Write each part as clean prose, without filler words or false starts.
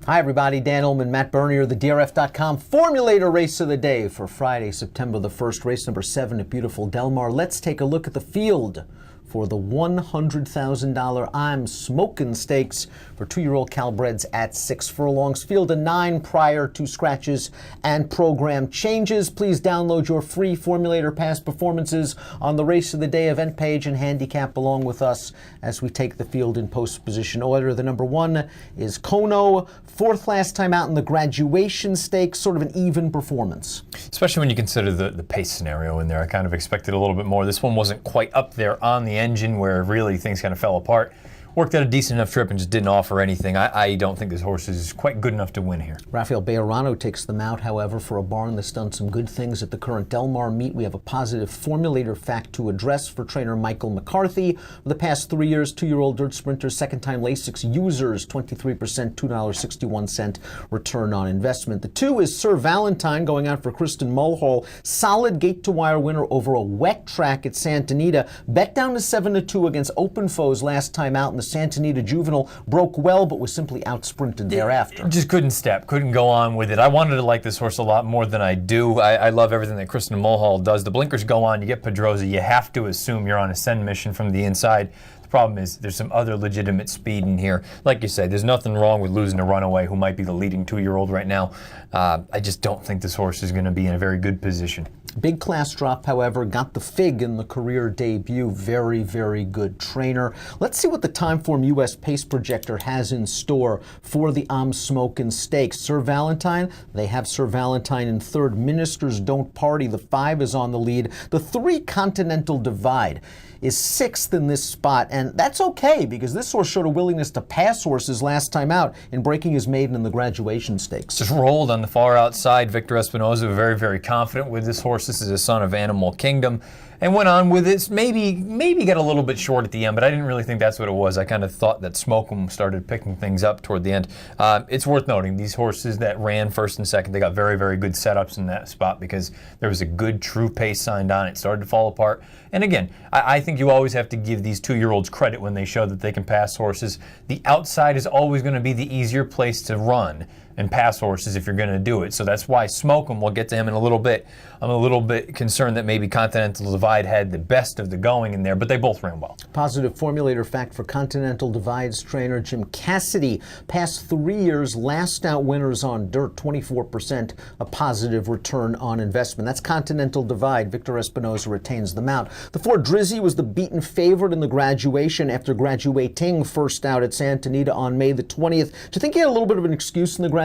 Hi everybody, Dan Ullman, Matt Bernier, the DRF.com Formulator Race of the Day for Friday, September the 1st, race number 7 at beautiful Del Mar. Let's take a look at the field for the $100,000 I'm Smokin Stakes for 2-year-old Calbreds at 6 furlongs. Field of 9 prior to scratches and program changes. Please download your free Formulator past performances on the Race of the Day event page and handicap along with us as we take the field in post position order. The number 1 is Kono, 4th last time out in the Graduation Stakes, sort of an even performance. Especially when you consider the pace scenario in there. I kind of expected a little bit more. This one wasn't quite up there on the engine where really things kind of fell apart. Worked out a decent enough trip and just didn't offer anything. I don't think this horse is quite good enough to win here. Rafael Bejarano takes them out, however, for a barn that's done some good things at the current Del Mar meet. We have a positive Formulator fact to address for trainer Michael McCarthy. For the past 3 years, 2-year-old dirt sprinters, second-time Lasix users, 23%, $2.61 return on investment. The 2 is Sir Valentine going out for Kristen Mulhall. Solid gate-to-wire winner over a wet track at Santa Anita. Bet down to 7-2 against open foes last time out in the Santa Anita Juvenile, broke well but was simply out-sprinted thereafter. Just couldn't step, couldn't go on with it. I wanted to like this horse a lot more than I do. I love everything that Kristen Mulhall does. The blinkers go on, you get Pedroza, you have to assume you're on a send mission from the inside. The problem is there's some other legitimate speed in here. Like you say, there's nothing wrong with losing a runaway who might be the leading 2-year-old right now. I just don't think this horse is going to be in a very good position. Big class drop, however, got the fig in the career debut. Very, very good trainer. Let's see what the Timeform US Pace Projector has in store for the I'm Smokin Stakes. Sir Valentine, they have Sir Valentine in 3rd. Ministers Don't Party, the 5 is on the lead. The 3 Continental Divide is 6th in this spot, and that's okay because this horse showed a willingness to pass horses last time out in breaking his maiden in the Graduation Stakes. Just rolled on the far outside. Victor Espinoza very, very confident with this horse. This is a son of Animal Kingdom, and went on with it. Maybe got a little bit short at the end, but I didn't really think that's what it was. I kind of thought that Smokin started picking things up toward the end. It's worth noting, these horses that ran 1st and 2nd, they got very, very good setups in that spot because there was a good true pace signed on. It started to fall apart. And again, I think you always have to give these 2-year-olds credit when they show that they can pass horses. The outside is always going to be the easier place to run and pass horses if you're going to do it. So that's why Smokin, we'll get to him in a little bit. I'm a little bit concerned that maybe Continental Divide had the best of the going in there, but they both ran well. Positive Formulator fact for Continental Divide's trainer Jim Cassidy. Past 3 years, last out winners on dirt, 24%, a positive return on investment. That's Continental Divide. Victor Espinoza retains the mount. The 4 Drizzy was the beaten favorite in the Graduation after graduating first out at Santa Anita on May the 20th. Do you think he had a little bit of an excuse in the Graduation?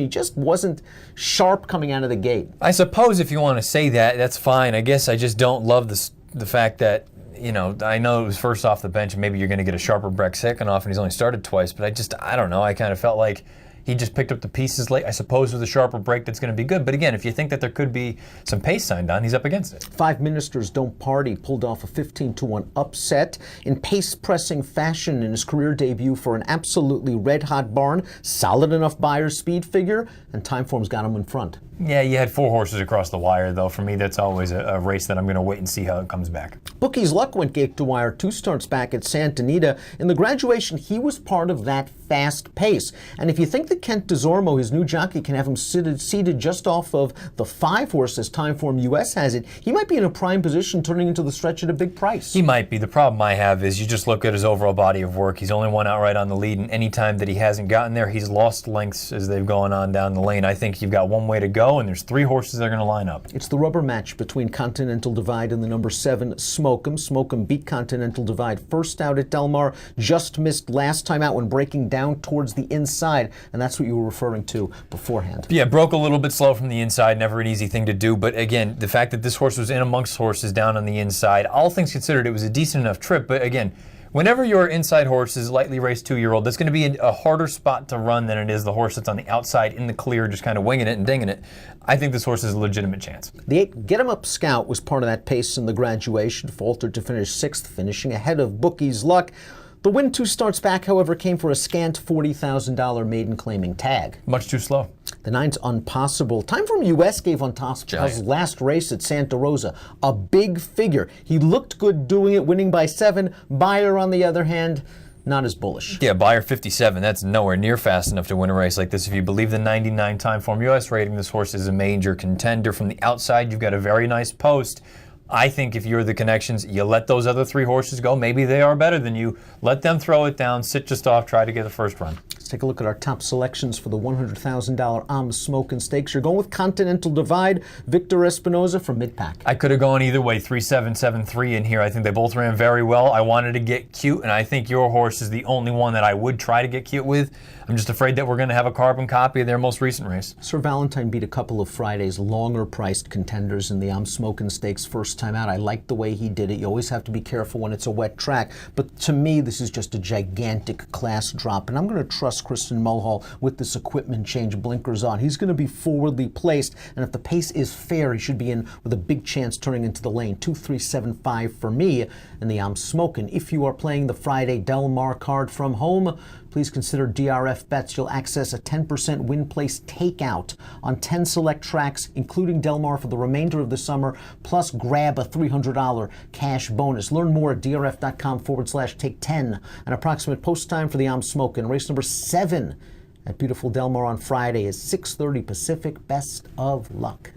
He just wasn't sharp coming out of the gate. I suppose if you want to say that, that's fine. I guess I just don't love the fact that, you know, I know it was first off the bench and maybe you're going to get a sharper break second off and he's only started twice, but I don't know. I kind of felt like he just picked up the pieces late. I suppose with a sharper break that's going to be good. But again, if you think that there could be some pace signed on, he's up against it. 5 Ministers Don't Party pulled off a 15-1 upset in pace-pressing fashion in his career debut for an absolutely red-hot barn. Solid enough Beyer speed figure, and Timeform's got him in front. Yeah, you had 4 horses across the wire, though. For me, that's always a race that I'm going to wait and see how it comes back. Bookie's Luck went gate to wire 2 starts back at Santa Anita. In the Graduation, he was part of that fast pace. And if you think that Kent DeZormo, his new jockey, can have him seated just off of the 5 horse as Timeform US has it, he might be in a prime position turning into the stretch at a big price. He might be. The problem I have is you just look at his overall body of work. He's only won outright on the lead, and any time that he hasn't gotten there, he's lost lengths as they've gone on down the lane. I think you've got one way to go, and there's 3 horses that are going to line up. It's the rubber match between Continental Divide and the number 7 Smokin. Smokin beat Continental Divide first out at Del Mar, just missed last time out when breaking down towards the inside, and that's what you were referring to beforehand. Yeah, broke a little bit slow from the inside, never an easy thing to do, but again, the fact that this horse was in amongst horses down on the inside, all things considered, it was a decent enough trip, but again, whenever your inside horse is lightly raced 2-year-old, that's going to be a harder spot to run than it is the horse that's on the outside in the clear, just kind of winging it and dinging it. I think this horse has a legitimate chance. The 8 Get 'em Up Scout was part of that pace in the Graduation, faltered to finish 6th, finishing ahead of Bookie's Luck. The win 2 starts back, however, came for a scant $40,000 maiden claiming tag. Much too slow. The 9's Unpossible. Timeform US gave Unpossible's last race at Santa Rosa a big figure. He looked good doing it, winning by 7. Beyer, on the other hand, not as bullish. Yeah, Buyer 57, that's nowhere near fast enough to win a race like this. If you believe the 99 time Form US rating, this horse is a major contender. From the outside, you've got a very nice post. I think if you're the connections, you let those other 3 horses go. Maybe they are better than you. Let them throw it down, sit just off, try to get the first run. Let's take a look at our top selections for the $100,000 I'm Smokin' Stakes. You're going with Continental Divide, Victor Espinoza from mid-pack. I could have gone either way, 3-7-7-3 in here. I think they both ran very well. I wanted to get cute, and I think your horse is the only one that I would try to get cute with. I'm just afraid that we're going to have a carbon copy of their most recent race. Sir Valentine beat a couple of Friday's longer-priced contenders in the I'm Smokin' Stakes first time out. I like the way he did it. You always have to be careful when it's a wet track. But to me, this is just a gigantic class drop. And I'm going to trust Kristen Mulhall with this equipment change, blinkers on. He's going to be forwardly placed. And if the pace is fair, he should be in with a big chance turning into the lane. 2-3-7-5 for me in the I'm Smokin'. If you are playing the Friday Del Mar card from home, please consider DRF bets. You'll access a 10% win place takeout on 10 select tracks, including Del Mar, for the remainder of the summer, plus grab a $300 cash bonus. Learn more at drf.com/take10. An approximate post time for the I'm Smokin'. Race number 7 at beautiful Del Mar on Friday is 6:30 Pacific. Best of luck.